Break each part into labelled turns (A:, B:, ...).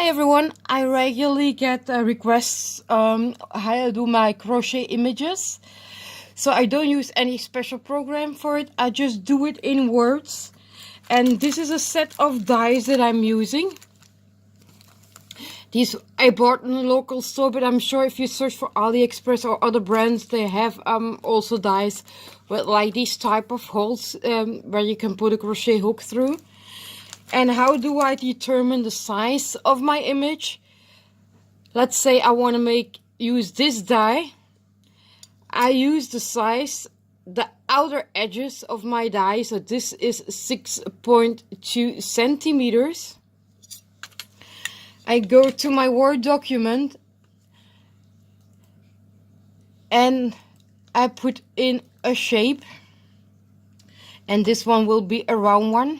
A: Hi everyone, I regularly get requests how I do my crochet images. So I don't use any special program for it, I just do it in words. And this is a set of dies that I'm using. These I bought in a local store, but I'm sure if you search for AliExpress or other brands, they have also dies with like these type of holes where you can put a crochet hook through. And how do I determine the size of my image? Let's say I want to use this die. I use the size, the outer edges of my die. So this is 6.2 centimeters. I go to my Word document and I put in a shape. And this one will be a round one.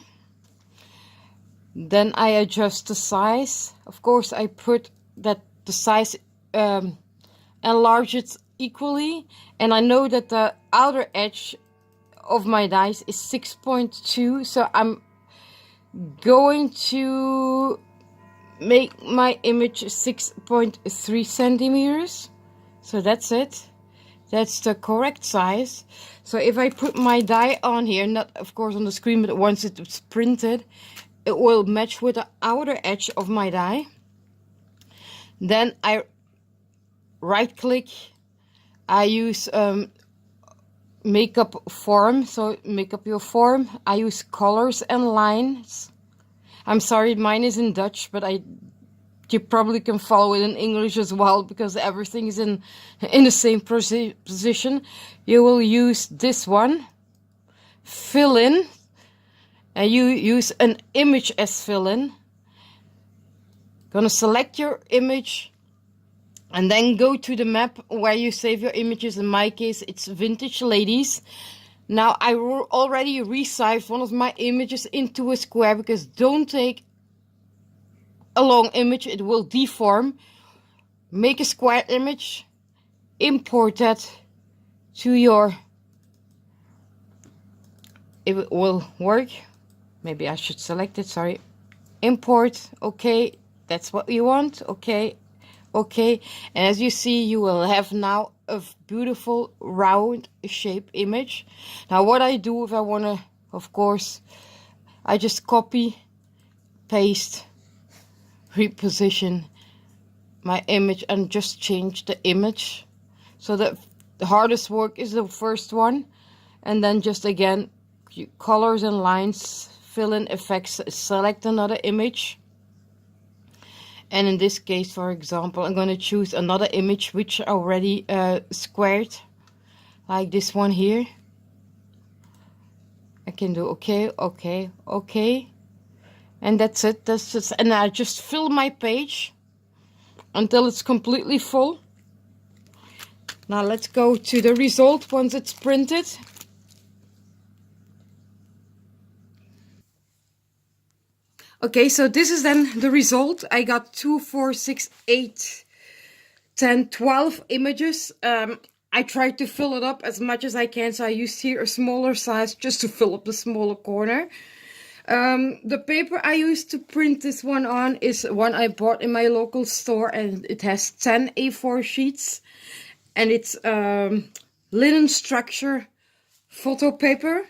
A: Then I adjust the size. Of course, I put that the size enlarge it equally, and I know that the outer edge of my dies is 6.2, so I'm going to make my image 6.3 centimeters. So that's it. That's the correct size. So if I put my die on here, not of course on the screen, but once it's printed, it will match with the outer edge of my die. Then I right click, I use makeup form, so make up your form. I use colors and lines. I'm sorry, mine is in Dutch, but you probably can follow it in English as well, because everything is in the same position. You will use this one, fill in, and you use an image as fill in. Gonna select your image and then go to the map where you save your images. In my case, it's Vintage Ladies. Now I already resized one of my images into a square, because don't take a long image, it will deform. Make a square image, import that to your, if it will work, maybe I should select it, sorry, import, okay, that's what you want, okay, okay. And as you see, you will have now a beautiful round shape image. Now what I do if I want to, of course, I just copy, paste, reposition my image and just change the image. So the hardest work is the first one, and then just again colors and lines, fill in effects, select another image. And in this case, for example, I'm going to choose another image which I already squared, like this one here. I can do okay, okay, okay, and that's it. That's just, and I just fill my page until it's completely full. Now let's go to the result once it's printed. Okay, so this is then the result. I got 2, 4, 6, 8, 10, 12 images. I tried to fill it up as much as I can, so I used here a smaller size just to fill up the smaller corner. The paper I used to print this one on is one I bought in my local store, and it has 10 A4 sheets, and it's linen structure photo paper.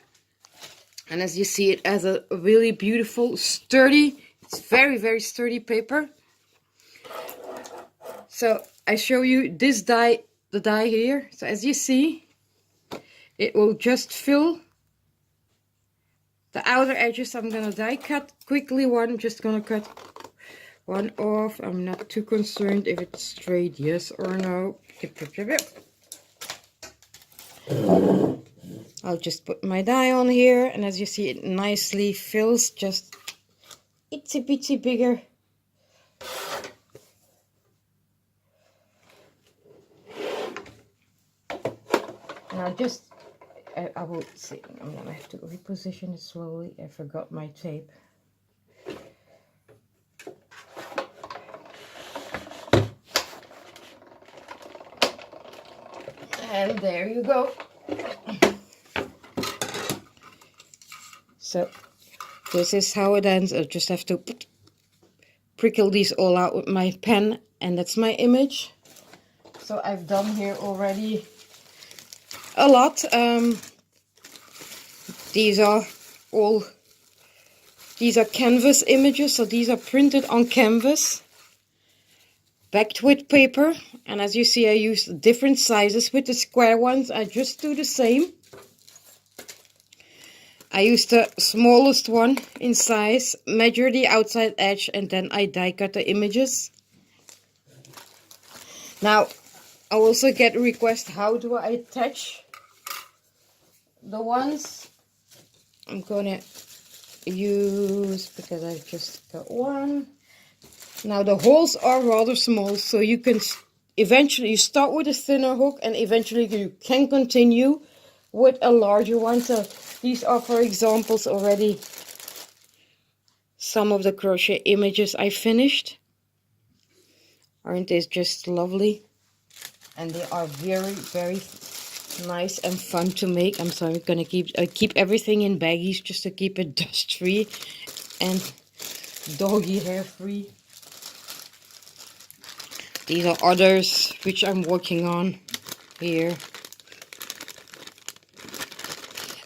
A: And as you see, it has a really beautiful, sturdy, it's very, very sturdy paper. So I show you this die, the die here. So as you see, it will just fill the outer edges. I'm gonna die cut quickly one. I'm just gonna cut one off. I'm not too concerned if it's straight, yes or no. I'll just put my die on here, and as you see, it nicely fills, just itsy bitsy bigger. Now just, I will see, I'm gonna have to reposition it slowly. I forgot my tape. And there you go. So this is how it ends. I just have to prickle these all out with my pen, and that's my image. So I've done here already a lot. These are canvas images, so these are printed on canvas, backed with paper, and as you see I use different sizes. With the square ones I just do the same. I use the smallest one in size, measure the outside edge, and then I die cut the images. Now I also get a request, how do I attach the ones I'm gonna use, because I've just got one. Now the holes are rather small, so you can eventually, you start with a thinner hook and eventually you can continue with a larger one. So these are, for examples, already some of the crochet images I finished. Aren't they just lovely? And they are very, very nice and fun to make. I'm sorry, I'm gonna keep everything in baggies just to keep it dust free and doggy hair free. These are others which I'm working on here.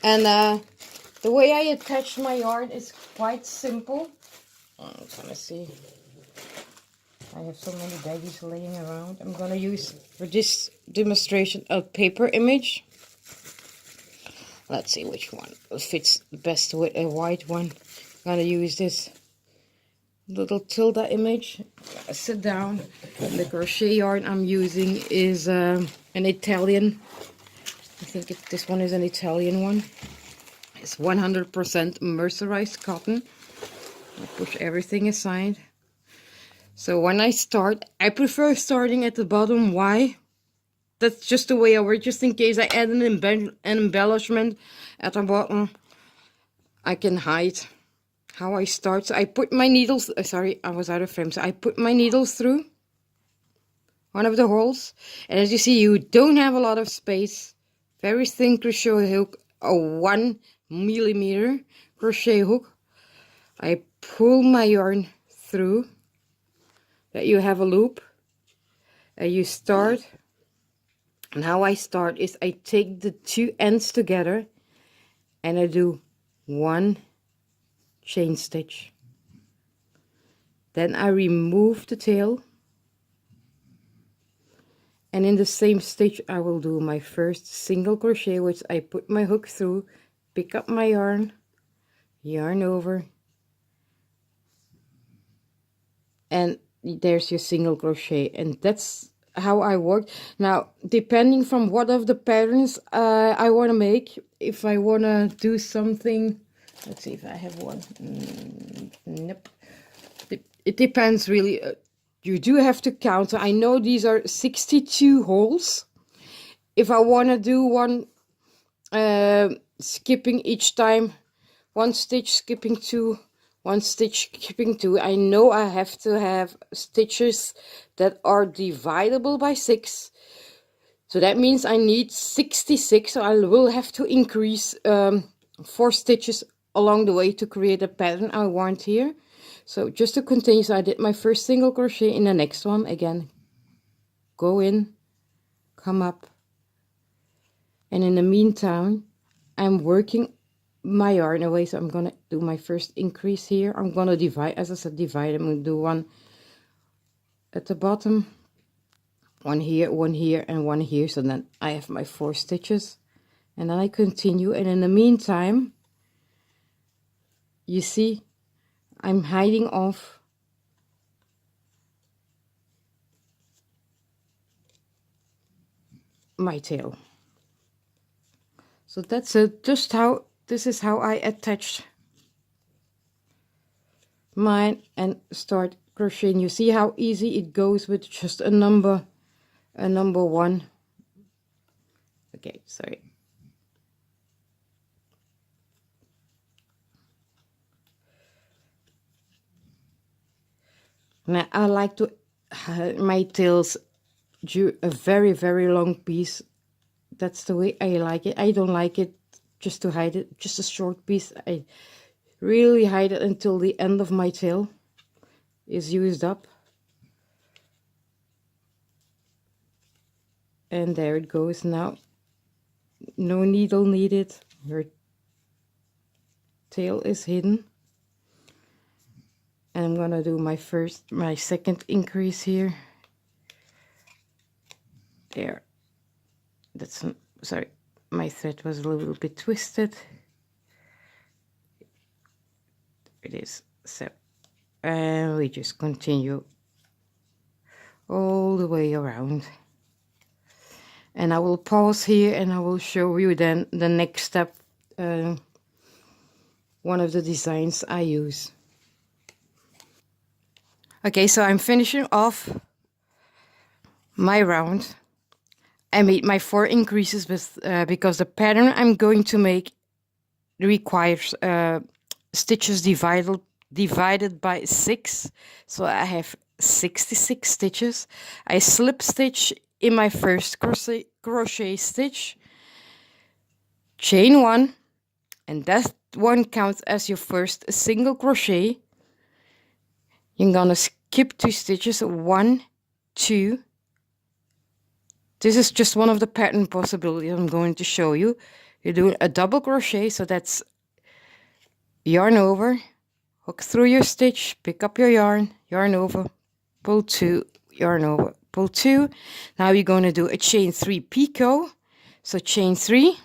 A: And the way I attach my yarn is quite simple. I'm gonna see. I have so many baggies laying around. I'm gonna use for this demonstration a paper image. Let's see which one fits best with a white one. I'm gonna use this little tilde image. Sit down. The crochet yarn I'm using is an Italian. I think this one is an Italian one. It's 100% mercerized cotton. I push everything aside. So when I start, I prefer starting at the bottom. Why? That's just the way I work, just in case I add an embellishment at the bottom, I can hide how I start. So I put my needles, sorry, I was out of frame. So I put my needles through one of the holes. And as you see, you don't have a lot of space. Very thin crochet hook, a 1 millimeter crochet hook. I pull my yarn through, that you have a loop, and you start. And how I start is I take the two ends together and I do 1 chain stitch. Then I remove the tail, and in the same stitch I will do my first single crochet, which I put my hook through, pick up my yarn over, and there's your single crochet. And that's how I work. Now, depending from what of the patterns I want to make, if I want to do something, let's see if I have one. Nope. It depends really. You do have to count. So I know these are 62 holes. If I want to do one skipping each time, 1 stitch, skipping 2, 1 stitch, skipping 2, I know I have to have stitches that are dividable by 6. So that means I need 66. So I will have to increase 4 stitches along the way to create a pattern I want here. So just to continue, so I did my first single crochet in the next one. Again, go in, come up, and in the meantime I'm working my yarn away. So I'm gonna do my first increase here. I'm gonna divide, as I said, divide. I'm gonna do 1 at the bottom, 1 here, and 1 here. So then I have my 4 stitches, and then I continue. And in the meantime, you see I'm hiding off my tail. So that's it. Just how this is how I attach mine and start crocheting. You see how easy it goes with just a number 1. Okay, sorry. Now I like to hide my tails do a very, very long piece. That's the way I like it. I don't like it just to hide it, just a short piece. I really hide it until the end of my tail. is used up. And there it goes now. No needle needed. Your tail is hidden. And I'm gonna do my second increase here. There. Sorry, my thread was a little bit twisted. It is so, and we just continue all the way around. And I will pause here and I will show you then the next step, one of the designs I use. Okay, so I'm finishing off my round. I made my 4 increases with, because the pattern I'm going to make requires stitches divided by 6. So I have 66 stitches. I slip stitch in my first crochet stitch, chain 1, and that one counts as your first single crochet. You're gonna skip 2 stitches, 1, 2. This is just one of the pattern possibilities I'm going to show you. You're doing a double crochet, so that's yarn over, hook through your stitch, pick up your yarn over, pull 2, yarn over, pull 2. Now you're going to do a chain 3 picot. So chain 3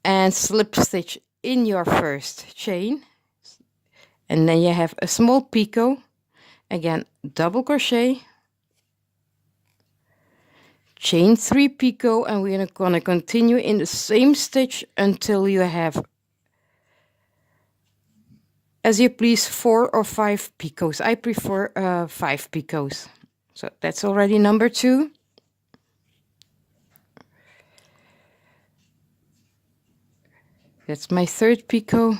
A: and slip stitch in your first chain, and then you have a small picot. Again, double crochet, chain 3 picot, and we're going to continue in the same stitch until you have, as you please, 4 or 5 picots. I prefer 5 picots. So that's already number 2. That's my 3rd picot.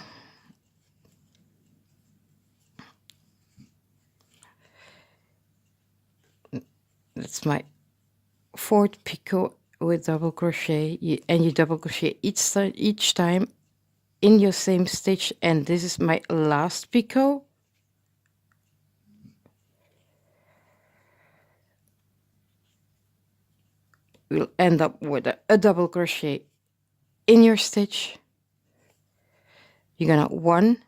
A: That's my 4th picot with double crochet, and you double crochet each time in your same stitch, and this is my last picot. We'll end up with a double crochet in your stitch. You're gonna 1,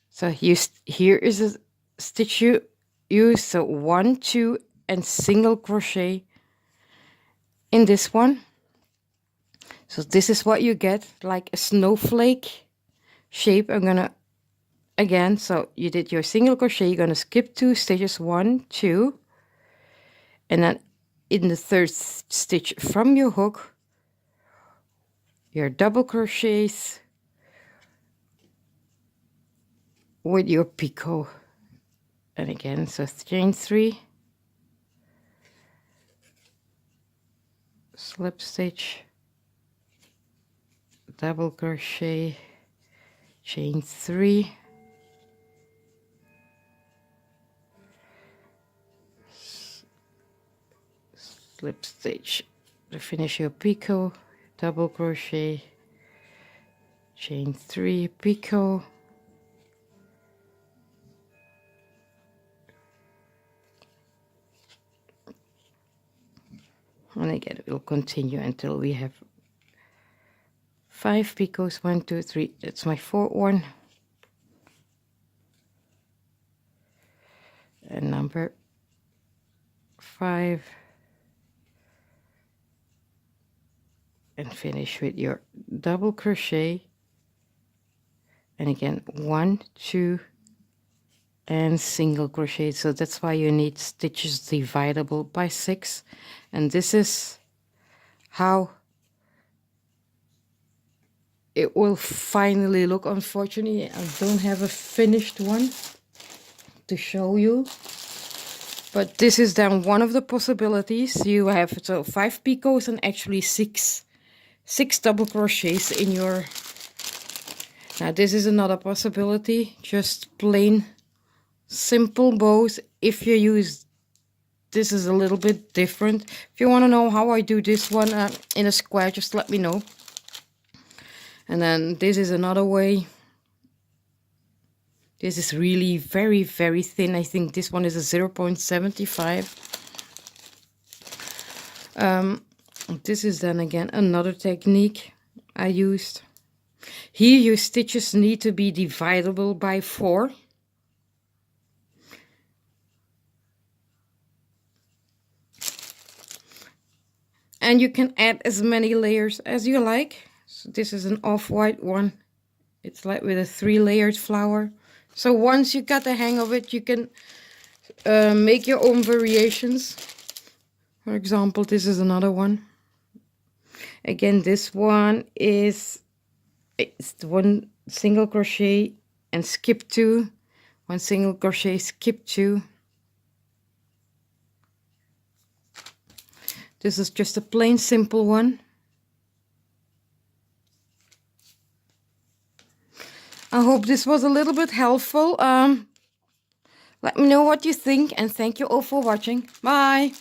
A: so here is a stitch you use, so 1, 2, and single crochet in this one. So this is what you get, like a snowflake shape. I'm gonna, again, so you did your single crochet, you're gonna skip 2 stitches, 1, 2, and then in the 3rd stitch from your hook, your double crochets with your picot. And again, so chain 3, slip stitch, double crochet, chain 3, slip stitch to finish your picot, double crochet, chain 3, picot, and again we'll continue until we have 5 picots. 1, 2, 3. That's my 4th one, and number 5, and finish with your double crochet, and again 1, 2, and single crochet. So that's why you need stitches dividable by 6, and this is how it will finally look. Unfortunately, I don't have a finished one to show you, but this is then one of the possibilities. You have so 5 picots and actually 6 double crochets in your. Now this is another possibility, just plain simple bows. If you use, this is a little bit different. If you want to know how I do this one in a square, just let me know. And then this is another way. This is really very, very thin. I think this one is a 0.75. This is then again another technique I used. Here your stitches need to be dividable by 4. And you can add as many layers as you like. So this is an off-white one. It's like with a 3-layered flower. So once you got the hang of it, you can make your own variations. For example, this is another one. Again, this one is one single crochet and skip 2. One single crochet, skip 2. This is just a plain simple one. I hope this was a little bit helpful. Let me know what you think, and thank you all for watching. Bye!